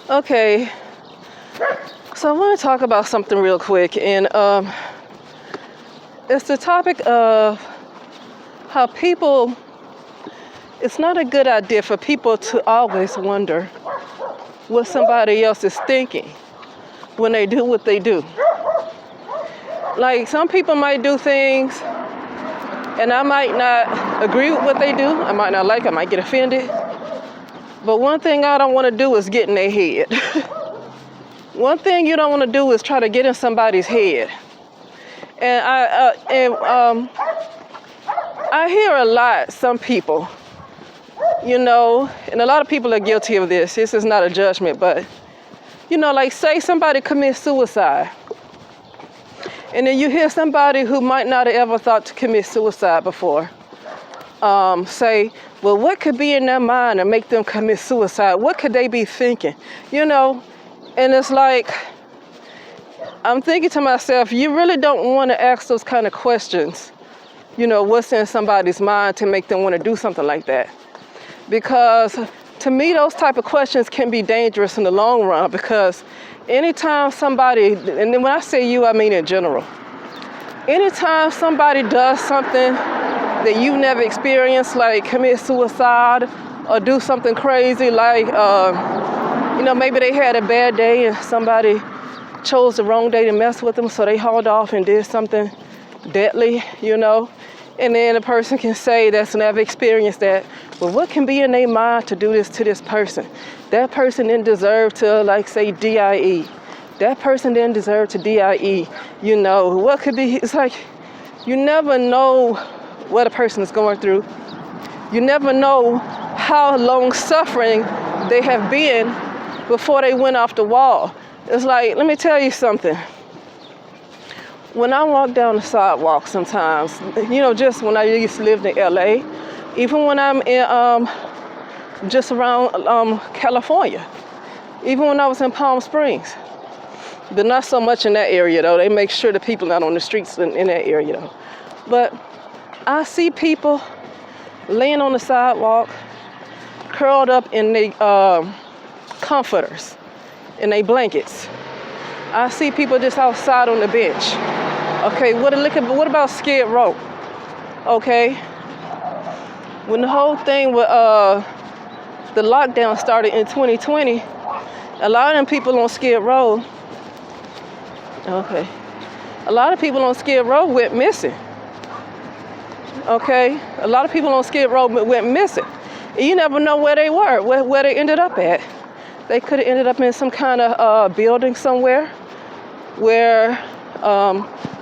Okay, so I want to talk about something real quick, and it's the topic of how people, it's not a good idea for people to always wonder what somebody else is thinking when they do what they do. Like, some people might do things, and I might not agree with what they do. I might not like it, I might get offended. But one thing I don't want to do is get in their head. One thing you don't want to do is try to get in somebody's head. And I hear a lot, some people, and a lot of people are guilty of this. This is not a judgment, but, like, say somebody commits suicide. And then you hear somebody who might not have ever thought to commit suicide before say, well, what could be in their mind and make them commit suicide? What could they be thinking? And it's like, I'm thinking to myself, you really don't want to ask those kind of questions. What's in somebody's mind to make them want to do something like that? Because to me, those type of questions can be dangerous in the long run, because anytime somebody, and then when I say you, I mean in general, anytime somebody does something that you've never experienced, like commit suicide or do something crazy, like, maybe they had a bad day and somebody chose the wrong day to mess with them, so they hauled off and did something deadly, and then a person can say that's never experienced that, well, what can be in their mind to do this to this person? That person didn't deserve to, like, say, DIE. That person didn't deserve to DIE. What could be? It's like, you never know what a person is going through. You never know how long suffering they have been before they went off the wall. It's like, let me tell you something. When I walk down the sidewalk sometimes, just when I used to live in LA, even when I'm in just around California, even when I was in Palm Springs, but not so much in that area though. They make sure the people not on the streets in that area though. But I see people laying on the sidewalk, curled up in their comforters, in their blankets. I see people just outside on the bench. Okay, what about Skid Row? Okay, when the whole thing with the lockdown started in 2020, a lot of them people on Skid Row, a lot of people on Skid Row went missing. Okay, a lot of people on Skid Row went missing. You never know where they were, where they ended up at. They could have ended up in some kind of building somewhere where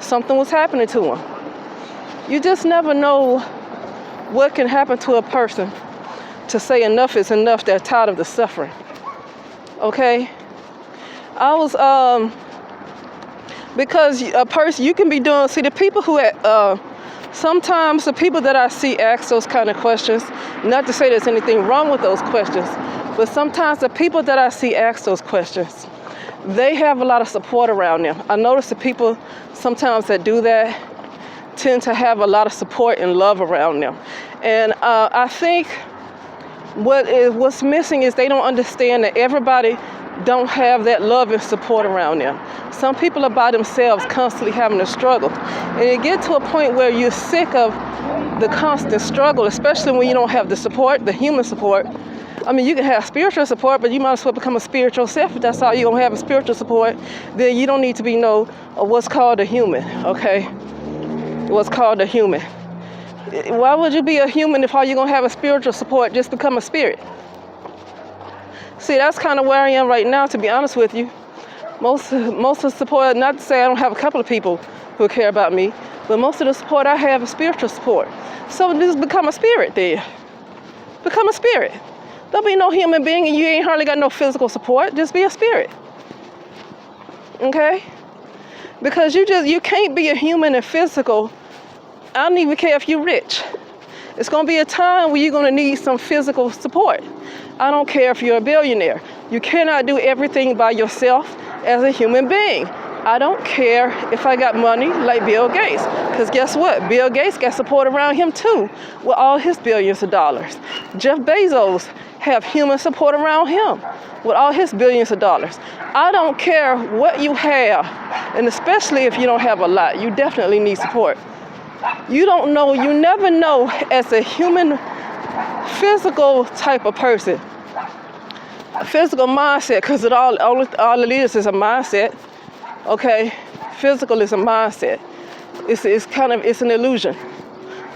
something was happening to them. You just never know what can happen to a person to say enough is enough. They're tired of the suffering. Okay, I was because a person, you can be doing, see, the people who sometimes the people that I see ask those kind of questions, not to say there's anything wrong with those questions, but sometimes the people that I see ask those questions, they have a lot of support around them. I notice the people sometimes that do that tend to have a lot of support and love around them. And I think what's missing is they don't understand that everybody don't have that love and support around them. Some people are by themselves constantly having to struggle. And you get to a point where you're sick of the constant struggle, especially when you don't have the support, the human support. I mean, you can have spiritual support, but you might as well become a spiritual self. If that's all you're going to have, a spiritual support, then you don't need to be what's called a human, okay? What's called a human. Why would you be a human if all you're going to have is spiritual support? Just become a spirit. See, that's kind of where I am right now, to be honest with you. Most of the support, not to say I don't have a couple of people who care about me, but most of the support I have is spiritual support. So just become a spirit then. Become a spirit. Don't be no human being and you ain't hardly got no physical support. Just be a spirit. Okay? Because you can't be a human and physical. I don't even care if you're rich. It's going to be a time where you're going to need some physical support. I don't care if you're a billionaire. You cannot do everything by yourself as a human being. I don't care if I got money like Bill Gates, because guess what? Bill Gates got support around him too with all his billions of dollars. Jeff Bezos have human support around him with all his billions of dollars. I don't care what you have, and especially if you don't have a lot, you definitely need support. You don't know, you never know as a human physical type of person, a physical mindset, because all it is a mindset. Okay, physical is a mindset. It's an illusion.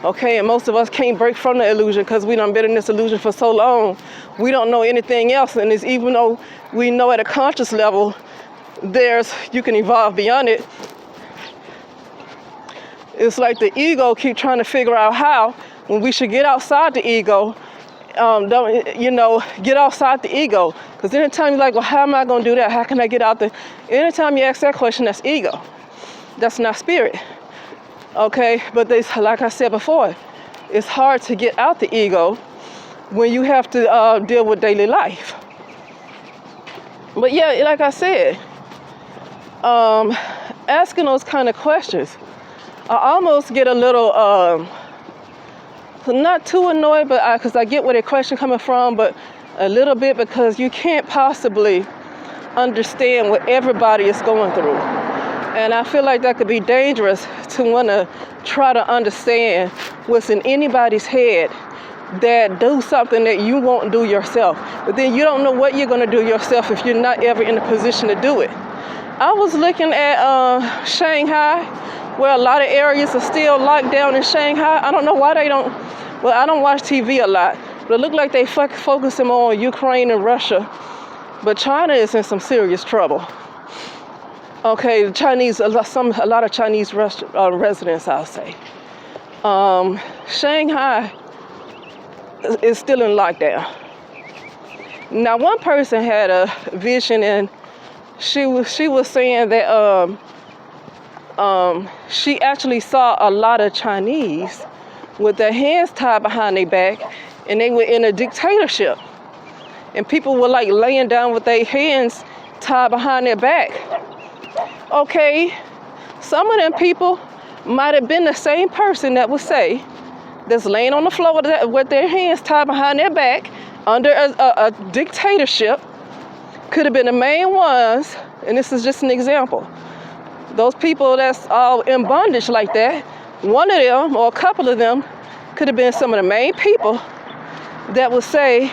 Okay, and most of us can't break from the illusion because we done been in this illusion for so long. We don't know anything else, and it's even though we know at a conscious level, you can evolve beyond it. It's like the ego keep trying to figure out how, when we should get outside the ego. Get outside the ego. Because anytime you're like, well, how am I going to do that? How can I get out there? Anytime you ask that question, that's ego. That's not spirit. Okay, but like I said before, it's hard to get out the ego when you have to deal with daily life. But yeah, like I said, asking those kind of questions, I almost get a little, not too annoyed, but because I get where the question coming from, but a little bit, because you can't possibly understand what everybody is going through. And I feel like that could be dangerous to want to try to understand what's in anybody's head that do something that you won't do yourself. But then you don't know what you're going to do yourself if you're not ever in a position to do it. I was looking at Shanghai, where a lot of areas are still locked down in Shanghai. I don't know why they don't. Well, I don't watch TV a lot, but it looked like they focusing more on Ukraine and Russia. But China is in some serious trouble. Okay, a lot of Chinese residents, I'll say. Shanghai is still in lockdown. Now, one person had a vision, and she was saying that she actually saw a lot of Chinese with their hands tied behind their back, and they were in a dictatorship. And people were like laying down with their hands tied behind their back. Okay, some of them people might have been the same person that would say, that's laying on the floor with their hands tied behind their back under a dictatorship, could have been the main ones, and this is just an example. Those people that's all in bondage like that, one of them or a couple of them could have been some of the main people that would say,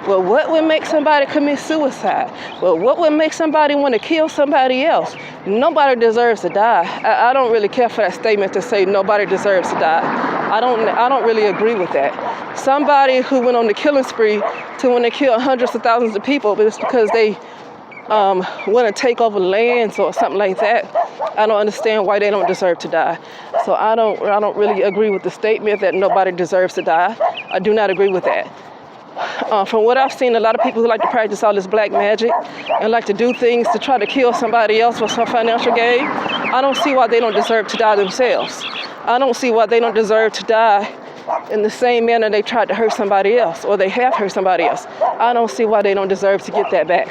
well, what would make somebody commit suicide? Well, what would make somebody want to kill somebody else? Nobody deserves to die. I don't really care for that statement to say nobody deserves to die. I don't really agree with that. Somebody who went on the killing spree to want to kill hundreds of thousands of people, but it's because they want to take over lands or something like that. I don't understand why they don't deserve to die. So I don't really agree with the statement that nobody deserves to die. I do not agree with that. From what I've seen, a lot of people who like to practice all this black magic and like to do things to try to kill somebody else for some financial gain, I don't see why they don't deserve to die themselves. I don't see why they don't deserve to die in the same manner they tried to hurt somebody else or they have hurt somebody else. I don't see why they don't deserve to get that back.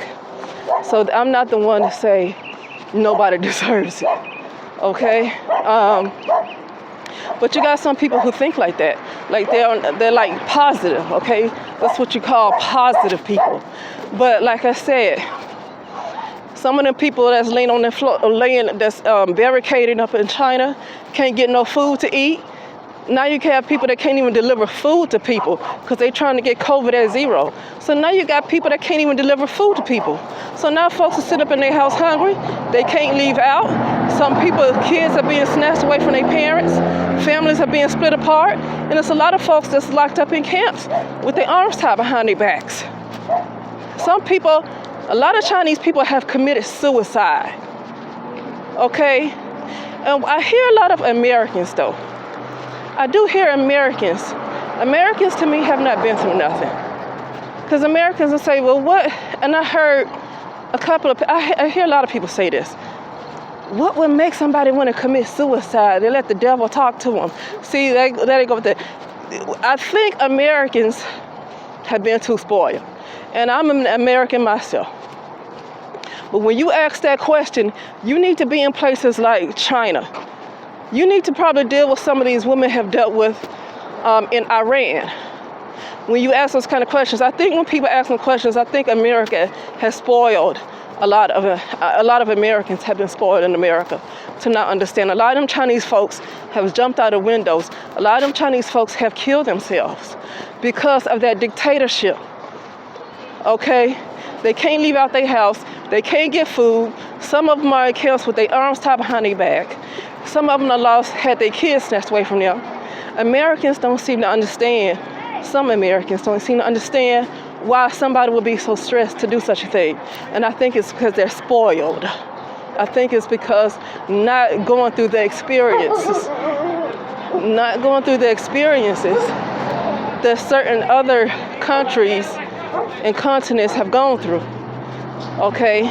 So I'm not the one to say nobody deserves it, okay? But you got some people who think like that. Like they're like positive, okay? That's what you call positive people. But like I said, some of the people that's laying on the floor, that's barricaded up in China, can't get no food to eat. Now you can have people that can't even deliver food to people because they're trying to get COVID at zero. So now you got people that can't even deliver food to people. So now folks are sitting up in their house hungry. They can't leave out. Some kids are being snatched away from their parents. Families are being split apart. And there's a lot of folks that's locked up in camps with their arms tied behind their backs. Some people, a lot of Chinese people have committed suicide. Okay? And I hear a lot of Americans though. I do hear Americans. Americans to me have not been through nothing. Because Americans will say, well, what? And I heard I hear a lot of people say this. What would make somebody want to commit suicide? They let the devil talk to them. See, there they go with that. I think Americans have been too spoiled. And I'm an American myself. But when you ask that question, you need to be in places like China. You need to probably deal with some of these women have dealt with in Iran. When you ask those kind of questions, I think when people ask them questions, I think America has spoiled a lot of Americans have been spoiled in America to not understand. A lot of them Chinese folks have jumped out of windows. A lot of them Chinese folks have killed themselves because of that dictatorship. Okay? They can't leave out their house. They can't get food. Some of them are in camps with their arms tied behind their back. Some of them are had their kids snatched away from them. Americans don't seem to understand. Some Americans don't seem to understand why somebody would be so stressed to do such a thing. And I think it's because they're spoiled. I think it's because not going through the experiences that certain other countries and continents have gone through. Okay?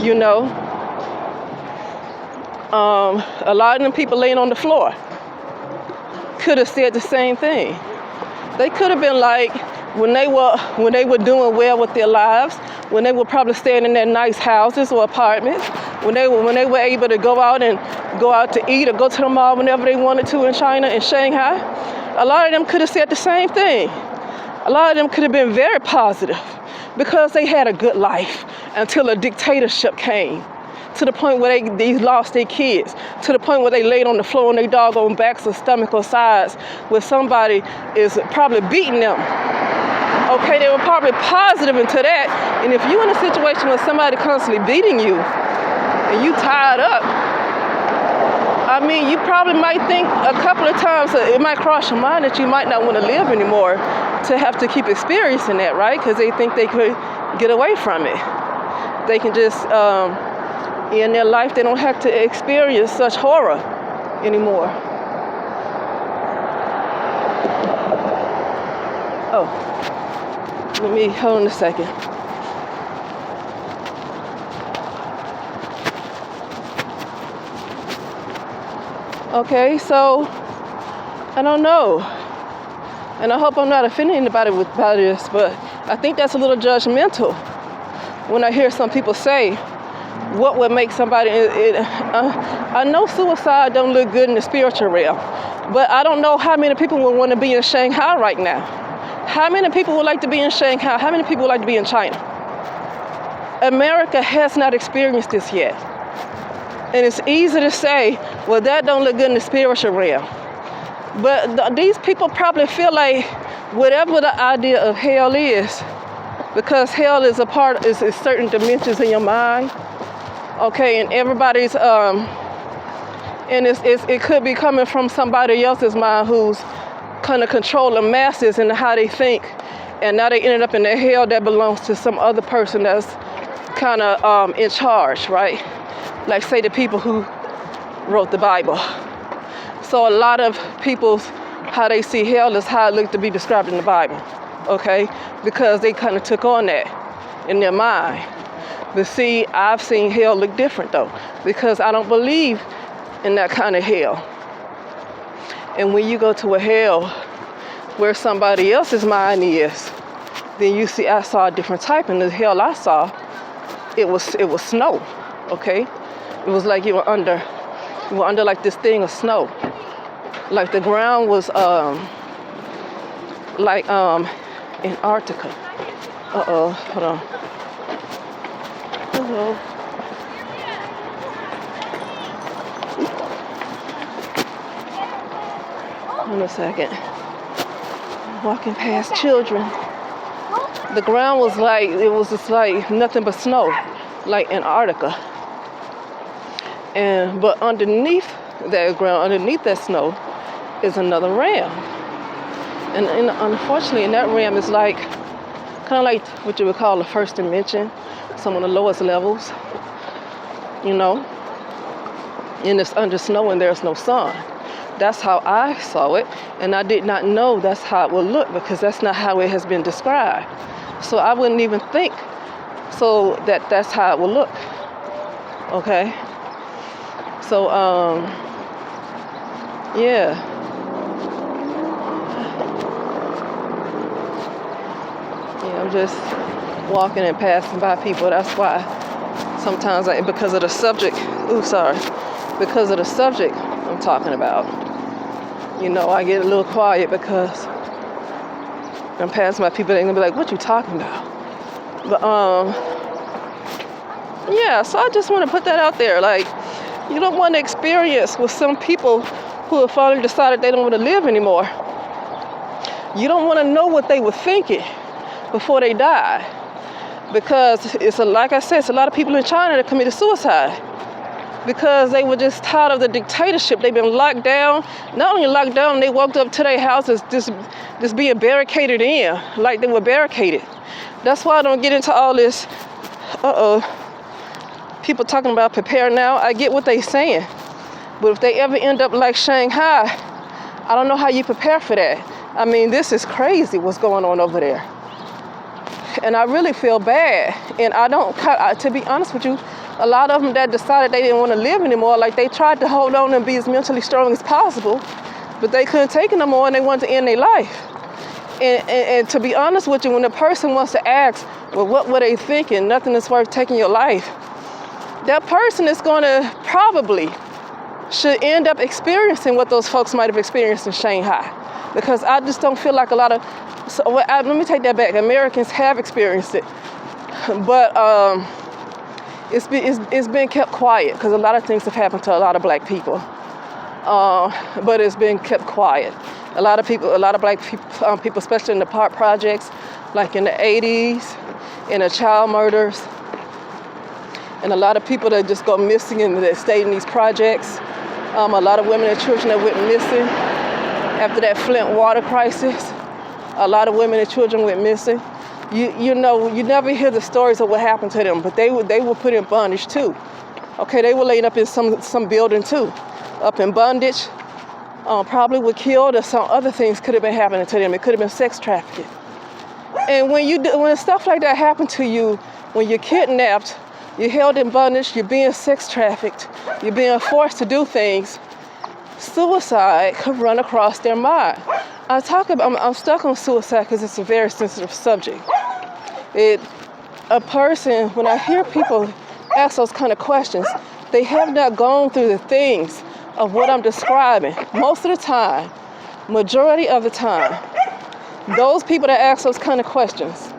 You know, a lot of them people laying on the floor could have said the same thing. They could have been like, when they were doing well with their lives, when they were probably staying in their nice houses or apartments, when they were able to go out to eat or go to the mall whenever they wanted to in China and Shanghai, a lot of them could have said the same thing. A lot of them could have been very positive because they had a good life until a dictatorship came. To the point where they lost their kids, to the point where they laid on the floor on their doggone backs or stomach or sides, where somebody is probably beating them. Okay, they were probably positive into that. And if you're in a situation where somebody constantly beating you and you tied up, I mean, you probably might think a couple of times, it might cross your mind that you might not want to live anymore to have to keep experiencing that, right? Because they think they could get away from it. They can just, in their life, they don't have to experience such horror anymore. Oh, hold on a second. Okay, so, I don't know. And I hope I'm not offending anybody by this, but I think that's a little judgmental when I hear some people say, what would make somebody, I know suicide don't look good in the spiritual realm, but I don't know how many people would want to be in Shanghai right now. How many people would like to be in Shanghai? How many people would like to be in China? America has not experienced this yet. And it's easy to say, well, that don't look good in the spiritual realm. But these people probably feel like whatever the idea of hell is, because hell is is certain dimensions in your mind. Okay, and everybody's, and it could be coming from somebody else's mind who's kind of controlling masses and how they think, and now they ended up in the hell that belongs to some other person that's kind of in charge, right? Like say the people who wrote the Bible. So a lot of people's, how they see hell is how it looked to be described in the Bible, okay? Because they kind of took on that in their mind. But see, I've seen hell look different though, because I don't believe in that kind of hell. And when you go to a hell where somebody else's mind is, then you see I saw a different type. And the hell I saw, it was snow, okay? It was like you were under like this thing of snow. Like the ground was like Antarctica. Uh-oh, hold on. Hello. Hold on a second. Walking past children. The ground was like, it was just like nothing but snow, like Antarctica. But underneath that ground, underneath that snow, is another realm. And unfortunately, in that realm is like, kind of like what you would call the first dimension, some of the lowest levels, you know. And it's under snow and there's no sun. That's how I saw it, and I did not know that's how it would look because that's not how it has been described. So I wouldn't even think so that's how it would look. Okay. So yeah. Yeah, I'm just walking and passing by people. That's why sometimes, because of the subject, because of the subject I'm talking about, I get a little quiet because I'm passing by people. They're gonna be like, "What you talking about?" But yeah. So I just want to put that out there. Like, you don't want to experience with some people who have finally decided they don't want to live anymore. You don't want to know what they were thinking before they die, because like I said, it's a lot of people in China that committed suicide because they were just tired of the dictatorship. They've been locked down. Not only locked down, they walked up to their houses just being barricaded in, like they were barricaded. That's why I don't get into all this. People talking about prepare now. I get what they're saying, but if they ever end up like Shanghai, I don't know how you prepare for that. I mean, this is crazy what's going on over there. And I really feel bad. And to be honest with you, a lot of them that decided they didn't want to live anymore, like they tried to hold on and be as mentally strong as possible, but they couldn't take it no more and they wanted to end their life. And to be honest with you, when a person wants to ask, well, what were they thinking? Nothing is worth taking your life. That person is going to probably should end up experiencing what those folks might have experienced in Shanghai. Because I just don't feel like let me take that back. Americans have experienced it, but it's been kept quiet because a lot of things have happened to a lot of black people. But it's been kept quiet. A lot of black people, especially in the park projects, like in the 80s, in the child murders, and a lot of people that just go missing and that stayed in these projects. A lot of women and children that went missing after that Flint water crisis. A lot of women and children went missing. You never hear the stories of what happened to them, but they were put in bondage too. Okay, they were laid up in some building too, up in bondage. Probably were killed, or some other things could have been happening to them. It could have been sex trafficking. And when stuff like that happened to you, when you're kidnapped, you're held in bondage, you're being sex trafficked, you're being forced to do things, suicide could run across their mind. I'm stuck on suicide because it's a very sensitive subject. When I hear people ask those kind of questions, they have not gone through the things of what I'm describing. Most of the time, majority of the time, those people that ask those kind of questions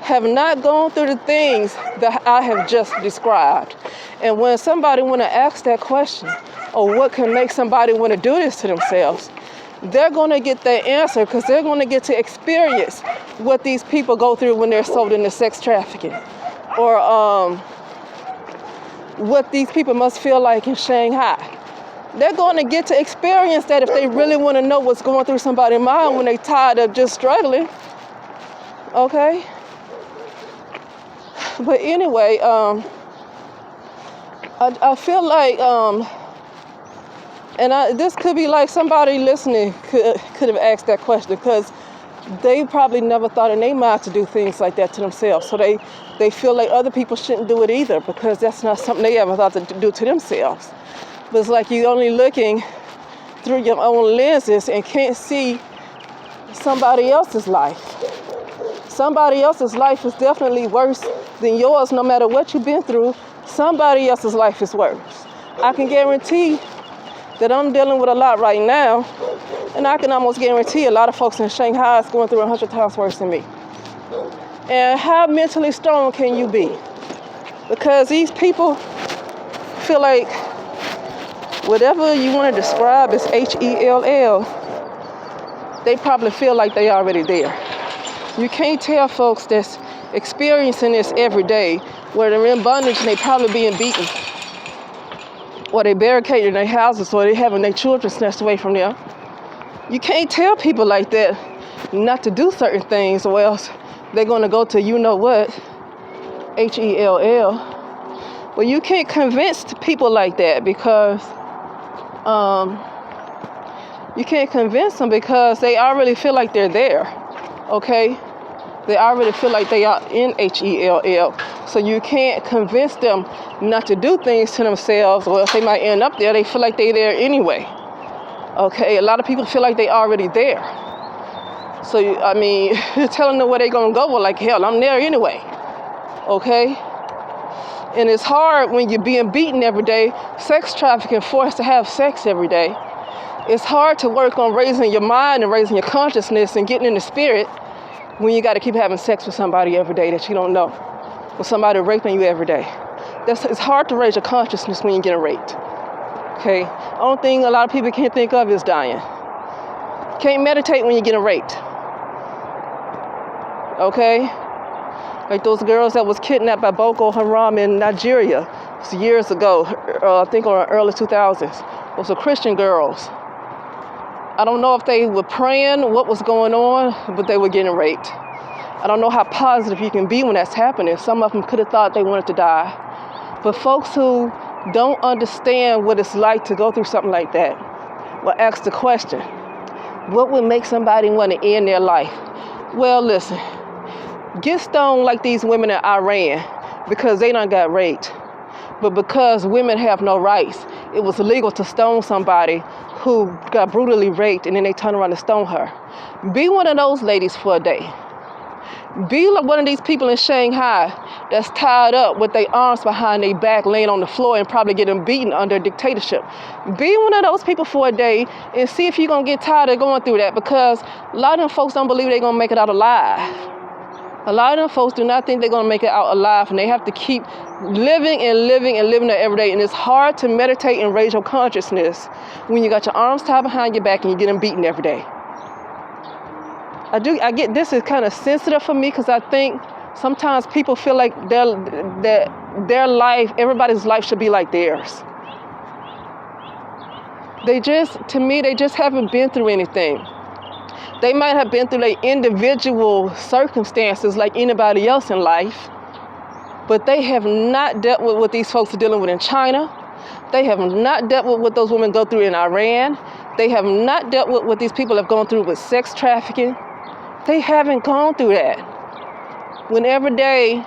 have not gone through the things that I have just described. And when somebody want to ask that question, or what can make somebody want to do this to themselves, they're going to get that answer because they're going to get to experience what these people go through when they're sold into sex trafficking, or what these people must feel like in Shanghai. They're going to get to experience that if they really want to know what's going through somebody's mind when they're tired of just struggling. Okay? But anyway, I feel like, this could be like somebody listening could have asked that question, because they probably never thought in their mind to do things like that to themselves. So they feel like other people shouldn't do it either, because that's not something they ever thought to do to themselves. But it's like you're only looking through your own lenses and can't see somebody else's life. Somebody else's life is definitely worse than yours. No matter what you've been through, somebody else's life is worse. I can guarantee that I'm dealing with a lot right now, and I can almost guarantee a lot of folks in Shanghai is going through 100 times worse than me. And how mentally strong can you be? Because these people feel like whatever you want to describe as Hell, they probably feel like they already there. You can't tell folks that's experiencing this every day, where they're in bondage and they probably being beaten, or they barricaded in their houses, or they having their children snatched away from them. You can't tell people like that not to do certain things, or else they're going to go to Hell. Well, you can't convince people like that, because you can't convince them, because they already feel like they're there. Okay? They already feel like they are in Hell. So you can't convince them not to do things to themselves, or else they might end up there. They feel like they're there anyway. Okay? A lot of people feel like they already there. So, you're telling them where they're going to go. Well, like, hell, I'm there anyway. okay? And it's hard when you're being beaten every day, sex trafficking, forced to have sex every day. It's hard to work on raising your mind and raising your consciousness and getting in the spirit when you got to keep having sex with somebody every day that you don't know, with somebody raping you every day. It's hard to raise your consciousness when you're getting raped, okay? Only thing a lot of people can't think of is dying. Can't meditate when you're getting raped, okay? Like those girls that was kidnapped by Boko Haram in Nigeria. It was years ago, I think around early 2000s. Those were Christian girls. I don't know if they were praying, what was going on, but they were getting raped. I don't know how positive you can be when that's happening. Some of them could have thought they wanted to die. But folks who don't understand what it's like to go through something like that will ask the question, what would make somebody want to end their life? Well, listen. Get stoned like these women in Iran because they done got raped. But because women have no rights, it was illegal to stone somebody who got brutally raped and then they turn around and stone her. Be one of those ladies for a day. Be like one of these people in Shanghai that's tied up with their arms behind their back, laying on the floor and probably getting beaten under a dictatorship. Be one of those people for a day and see if you're going to get tired of going through that, because a lot of them folks don't believe they're going to make it out alive. A lot of them folks do not think they're going to make it out alive, and they have to keep living and living and living there every day. And it's hard to meditate and raise your consciousness when you got your arms tied behind your back and you're getting beaten every day. I get this is kind of sensitive for me because I think sometimes people feel like their life, everybody's life should be like theirs. To me, they just haven't been through anything. They might have been through their individual circumstances like anybody else in life, but they have not dealt with what these folks are dealing with in China. They have not dealt with what those women go through in Iran. They have not dealt with what these people have gone through with sex trafficking. They haven't gone through that. When every day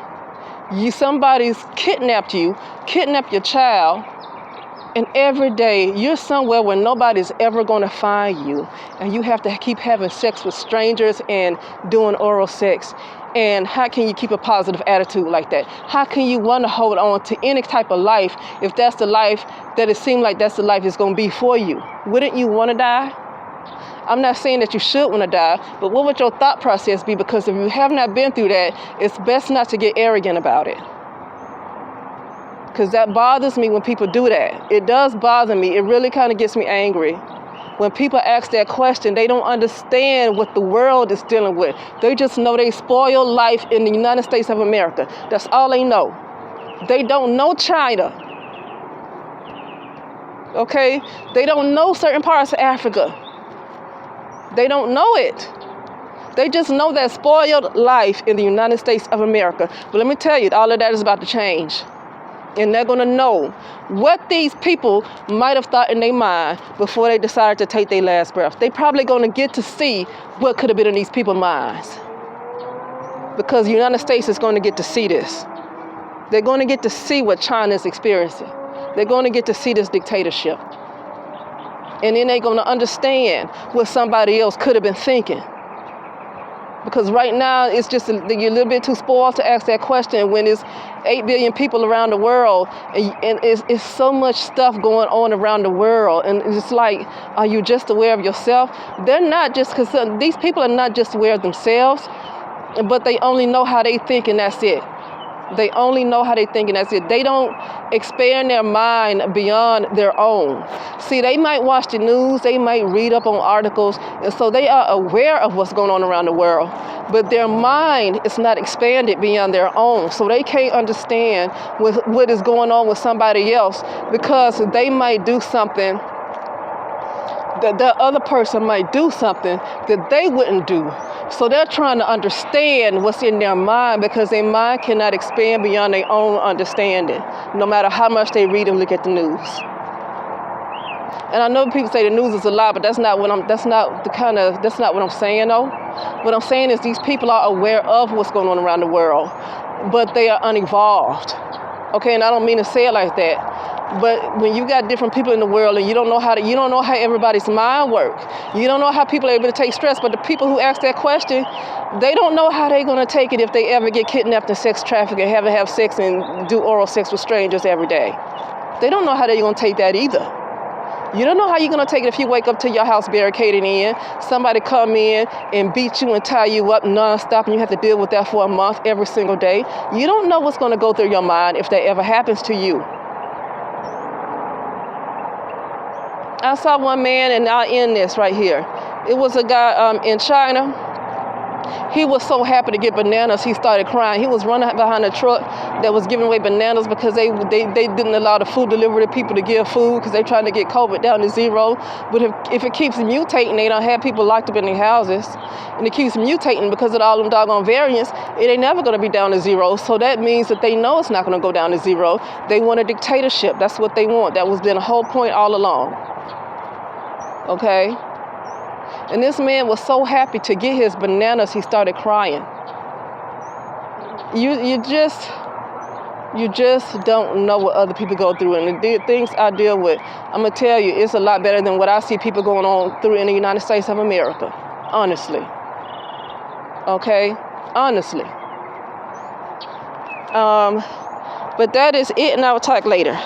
somebody's kidnapped your child, and every day you're somewhere where nobody's ever going to find you, and you have to keep having sex with strangers and doing oral sex. And how can you keep a positive attitude like that? How can you want to hold on to any type of life if that's the life that it seems like that's the life it's going to be for you? Wouldn't you want to die? I'm not saying that you should want to die, but what would your thought process be? Because if you have not been through that, it's best not to get arrogant about it. Because that bothers me when people do that. It does bother me. It really kind of gets me angry. When people ask that question, they don't understand what the world is dealing with. They just know they spoil life in the United States of America. That's all they know. They don't know China. Okay? They don't know certain parts of Africa. They don't know it. They just know that spoiled life in the United States of America. But let me tell you, all of that is about to change. And they're going to know what these people might have thought in their mind before they decided to take their last breath. They probably going to get to see what could have been in these people's minds. Because the United States is going to get to see this. They're going to get to see what China is experiencing. They're going to get to see this dictatorship. And then they're going to understand what somebody else could have been thinking. Because right now, it's just you're a little bit too spoiled to ask that question when there's 8 billion people around the world, and it's so much stuff going on around the world. And it's like, are you just aware of yourself? They're not just, because these people are not just aware of themselves, but they only know how they think, and that's it. They only know how they think, and that's it. They don't expand their mind beyond their own. See, they might watch the news, they might read up on articles, and so they are aware of what's going on around the world, but their mind is not expanded beyond their own. So they can't understand what is going on with somebody else, because they might do something that the other person might do something that they wouldn't do. So they're trying to understand what's in their mind, because their mind cannot expand beyond their own understanding, no matter how much they read and look at the news. And I know people say the news is a lie, but that's not what I'm saying though. What I'm saying is these people are aware of what's going on around the world, but they are unevolved. Okay, and I don't mean to say it like that, but when you got different people in the world and you don't know how everybody's mind works. You don't know how people are able to take stress. But the people who ask that question, they don't know how they're gonna take it if they ever get kidnapped and sex trafficked and have sex and do oral sex with strangers every day. They don't know how they're gonna take that either. You don't know how you're going to take it if you wake up to your house barricaded in, somebody come in and beat you and tie you up nonstop, and you have to deal with that for a month every single day. You don't know what's going to go through your mind if that ever happens to you. I saw one man, and I'll end this right here. It was a guy in China. He was so happy to get bananas, he started crying. He was running behind a truck that was giving away bananas because they didn't allow the food delivery people to give food because they're trying to get COVID down to zero. But if it keeps mutating, they don't have people locked up in their houses, and it keeps mutating because of all them doggone variants, it ain't never going to be down to zero. So that means that they know it's not going to go down to zero. They want a dictatorship. That's what they want. That was been the whole point all along. Okay? And this man was so happy to get his bananas, he started crying. You just don't know what other people go through. And the things I deal with, I'm going to tell you, it's a lot better than what I see people going on through in the United States of America. Honestly. Okay? Honestly. But that is it, and I will talk later.